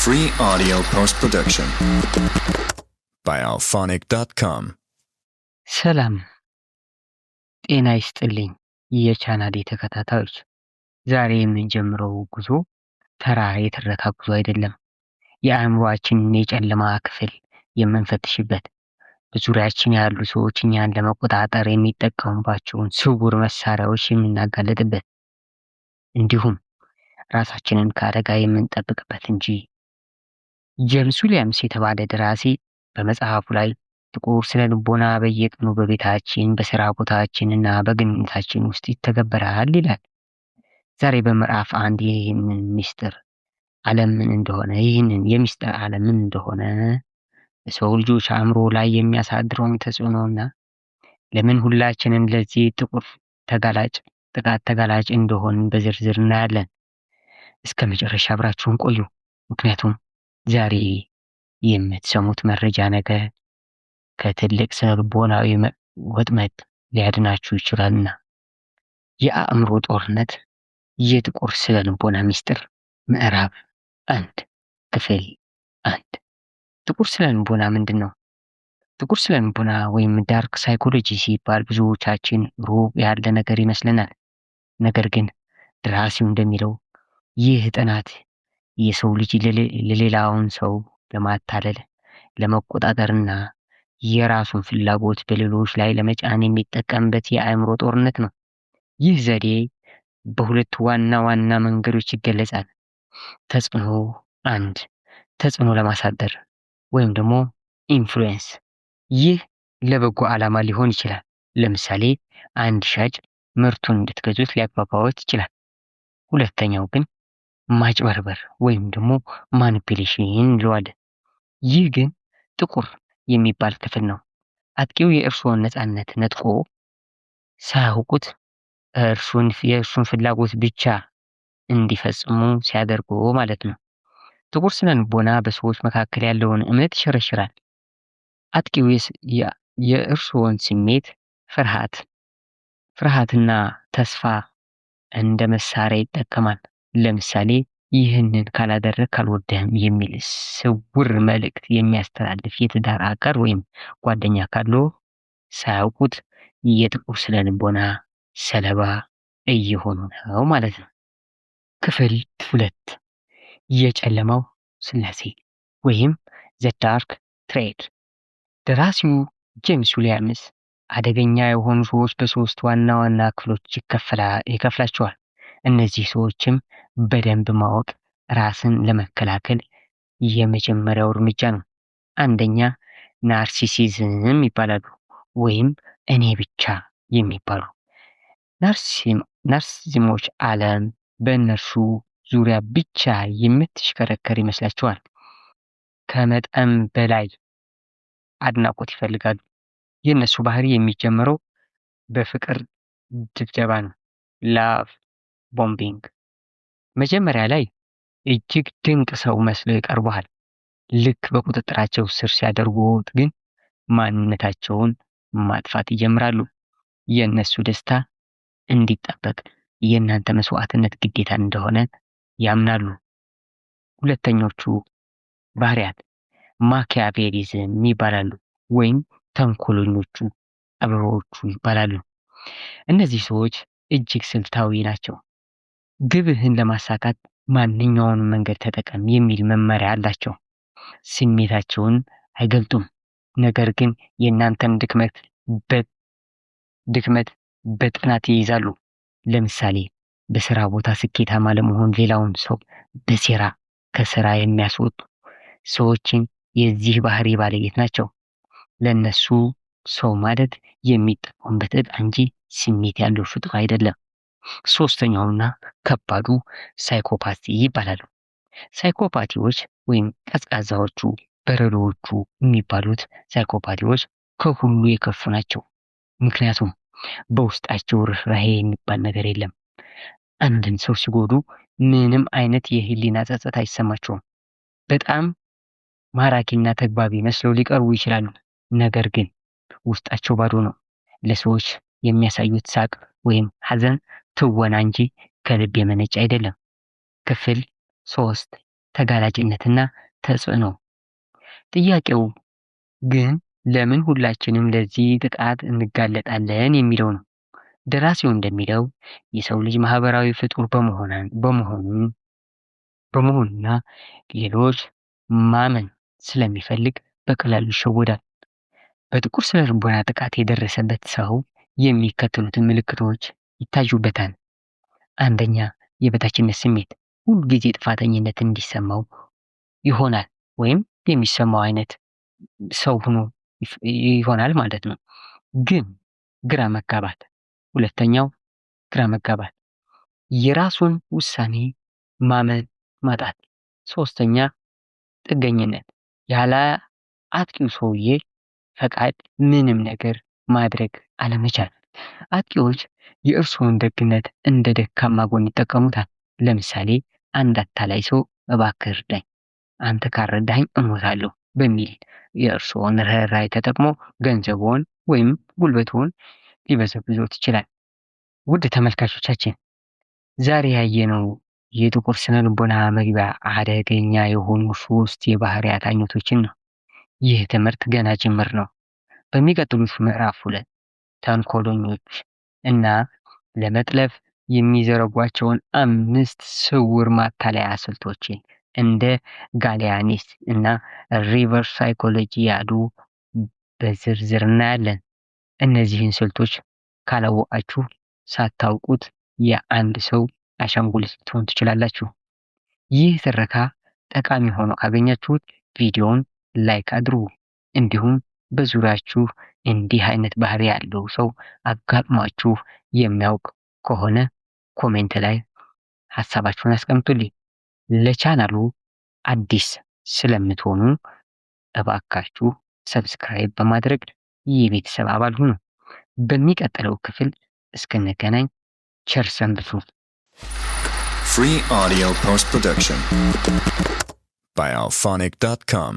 Free audio post-production by alphonic.com. ሰላም ጤና ይስጥልኝ የቻናሌ ተከታታዮች፣ ዛሬ የምንጀምረው ጉዞ ተራ የትረካ ጉዞ አይደለም። የአእምሮአችንን የጨለማ ክፍል የምንፈትሽበት፣ በዙሪያችን ያሉ ሰዎች እኛን ለመቆጣጠር የሚጠቀሙባቸውን ስውር መሳሪያዎች የምናጋለጥበት፣ እንዲሁም ራሳችንን ከአደጋ የምንጠብቅበት እንጂ። ጄምስ ዊሊያምስ የተባለ ደራሲ በመጽሐፉ ላይ ጥቁር ስነ ልቦና በየቀኑ በቤታችን፣ በስራ ቦታችን እና በግንኙነታችን ውስጥ ይተገበራል ይላል። ዛሬ በምዕራፍ 1 ይህንን የሚስጥር ዓለም ምን እንደሆነ በሰው ልጆች አእምሮ ላይ የሚያሳድረውን ተጽዕኖና ለምን ሁላችንም ለዚህ ጥቁር ጥቃት ተጋላጭ እንደሆን በዝርዝር እናያለን። እስከ መጨረሻ አብራችሁን ቆዩ፣ ምክንያቱም ዛሬ የምትሰሙት መረጃ ነገ ከትልቅ ስነ ልቦናዊ ወጥመድ ሊያድናችሁ ይችላልና። የአእምሮ ጦርነት፣ የጥቁር ስነ ልቦና ሚስጥር፣ ምዕራፍ 1 ክፍል 1። ጥቁር ስነ ልቦና ምንድን ነው? ጥቁር ስነ ልቦና ወይም ዳርክ ሳይኮሎጂ ሲባል ብዙዎቻችን ሩቅ ያለ ነገር ይመስለናል። ነገር ግን ደራሲው እንደሚለው ይህ ጥናት የሰው ልጅ ለሌላውን ሰው ለማታለል፣ ለመቆጣጠርና የራሱን ፍላጎት በሌሎች ላይ ለመጫን የሚጠቀምበት የአእምሮ ጦርነት ነው። ይህ ዘዴ በሁለት ዋና ዋና መንገዶች ይገለጻል። ተጽዕኖ 1፣ ተጽዕኖ ለማሳደር ወይም ደግሞ ኢንፍሉዌንስ። ይህ ለበጎ ዓላማ ሊሆን ይችላል። ለምሳሌ አንድ ሻጭ ምርቱን እንድትገዙት ሊያግባባዎት ይችላል። ሁለተኛው ግን ማጭበርበር ወይም ደግሞ ማኒፑሌሽን እንለዋለን። ይህ ግን ጥቁር የሚባል ክፍል ነው። አጥቂው የእርሱን ነፃነት ነጥቆ ሳያውቁት የእርሱን ፍላጎት ብቻ እንዲፈጽሙ ሲያደርጉ ማለት ነው። ጥቁር ስነ ልቦና በሰዎች መካከል ያለውን እምነት ይሸረሽራል። አጥቂው የእርሱን ስሜት፣ ፍርሃትና ተስፋ እንደ መሳሪያ ይጠቀማል። ለምሳሌ ይህንን ካላደረግ ካልወደህም የሚል ስውር መልእክት የሚያስተላልፍ የትዳር አጋር ወይም ጓደኛ ካለው ሳያውቁት የጥቁር ስነ ልቦና ሰለባ እየሆኑ ነው ማለት ነው። ክፍል 2፣ የጨለማው ስላሴ ወይም ዘ ዳርክ ትሬድ። ደራሲው ጄምስ ዊሊያምስ አደገኛ የሆኑ ሰዎች በሶስት ዋና ዋና ክፍሎች ይከፍላቸዋል። እነዚህ ሰዎችም በደንብ ማወቅ ራስን ለመከላከል የመጀመሪያው እርምጃ ነው። አንደኛ ናርሲሲዝም ይባላሉ፣ ወይም እኔ ብቻ የሚባሉ። ናርሲሲሞች ዓለም በእነርሱ ዙሪያ ብቻ የምትሽከረከር ይመስላቸዋል። ከመጠን በላይ አድናቆት ይፈልጋሉ። የእነሱ ባህሪ የሚጀምረው በፍቅር ድብደባ ነው፣ ላቭ ቦምቢንግ። መጀመሪያ ላይ እጅግ ድንቅ ሰው መስለው ይቀርቡሃል። ልክ በቁጥጥራቸው ስር ሲያደርጉት ግን ማንነታቸውን ማጥፋት ይጀምራሉ። የእነሱ ደስታ እንዲጠበቅ የእናንተ መስዋዕትነት ግዴታ እንደሆነ ያምናሉ። ሁለተኞቹ ባህሪያት ማኪያቬሊዝም ይባላሉ፣ ወይም ተንኮለኞቹ አበባዎቹ ይባላሉ። እነዚህ ሰዎች እጅግ ስልታዊ ናቸው። ግብህን ለማሳካት ማንኛውንም መንገድ ተጠቀም የሚል መመሪያ አላቸው። ስሜታቸውን አይገልጡም፣ ነገር ግን የእናንተን ድክመት በጥናት ይይዛሉ። ለምሳሌ በስራ ቦታ ስኬታማ ለመሆን ሌላውን ሰው በሴራ ከስራ የሚያስወጡ ሰዎችን የዚህ ባህሪ ባለቤት ናቸው። ለነሱ ሰው ማለት የሚጠቀሙበት ዕቃ እንጂ ስሜት ያለው ፍጡር አይደለም። ሶስተኛውና ከባዱ ሳይኮፓቲ ይባላሉ። ሳይኮፓቲዎች ወይም ቀዝቃዛዎቹ በረዶዎቹ የሚባሉት ሳይኮፓቲዎች ከሁሉ የከፉ ናቸው። ምክንያቱም በውስጣቸው ርህራሄ የሚባል ነገር የለም። አንድን ሰው ሲጎዱ ምንም አይነት የህሊና ጸጸት አይሰማቸውም። በጣም ማራኪና ተግባቢ መስለው ሊቀርቡ ይችላሉ፣ ነገር ግን ውስጣቸው ባዶ ነው። ለሰዎች የሚያሳዩት ሳቅ ወይም ሐዘን ትወና እንጂ ከልብ የመነጨ አይደለም። ክፍል 3፣ ተጋላጭነትና ተጽዕኖ። ጥያቄው ግን ለምን ሁላችንም ለዚህ ጥቃት እንጋለጣለን የሚለው ነው። ደራሲው እንደሚለው የሰው ልጅ ማህበራዊ ፍጡር በመሆኑና ሌሎች ማመን ስለሚፈልግ በቀላሉ ይሸወዳል። በጥቁር ስነ ልቦና ጥቃት የደረሰበት ሰው የሚከተሉትን ምልክቶች ይታዩበታል። አንደኛ፣ የበታችነት ስሜት፣ ሁልጊዜ ጥፋተኝነት እንዲሰማው ይሆናል ወይም የሚሰማው አይነት ሰው ሆኖ ይሆናል ማለት ነው። ግን ግራ መጋባት። ሁለተኛው ግራ መጋባት፣ የራሱን ውሳኔ ማመን ማጣት። ሶስተኛ ጥገኝነት፣ ያለ አጥቂው ሰውዬ ፈቃድ ምንም ነገር ማድረግ አለመቻል። አጥቂዎች የእርስዎን ደግነት እንደ ደካማ ጎን ይጠቀሙታል። ለምሳሌ አንድ አታላይ ሰው እባክህ እርዳኝ፣ አንተ ካልረዳኸኝ እሞታለሁ በሚል የእርስዎን ርህራሄ ተጠቅሞ ገንዘብዎን ወይም ጉልበትዎን ሊበዘብዞት ይችላል። ውድ ተመልካቾቻችን ዛሬ ያየነው የጥቁር ስነ ልቦና መግቢያ አደገኛ የሆኑ 3 የባህሪያት አይነቶችን ነው። ይህ ትምህርት ገና ጅምር ነው። በሚቀጥሉት ምዕራፍ 2 ተንኮለኞች እና ለመጥለፍ የሚዘረጓቸውን 5 ስውር ማታለያ ስልቶችን እንደ ጋሊያኒስ እና ሪቨርስ ሳይኮሎጂ ያሉ በዝርዝር እናያለን። እነዚህን ስልቶች ካላወቃችሁ ሳታውቁት የአንድ ሰው አሻንጉሊት ልትሆኑ ትችላላችሁ። ይህ ትረካ ጠቃሚ ሆኖ ካገኛችሁት ቪዲዮውን ላይክ አድርጉ። እንዲሁም በዙሪያችሁ እንዲህ አይነት ባህሪ ያለው ሰው አጋጥሟችሁ የሚያውቅ ከሆነ ኮሜንት ላይ ሀሳባችሁን አስቀምጡልኝ። ለቻናሉ አዲስ ስለምትሆኑ እባካችሁ ሰብስክራይብ በማድረግ የቤተሰብ አባል ሁኑ። በሚቀጥለው ክፍል እስክንገናኝ ቸር ሰንብቱ። Free audio post production by alphonic.com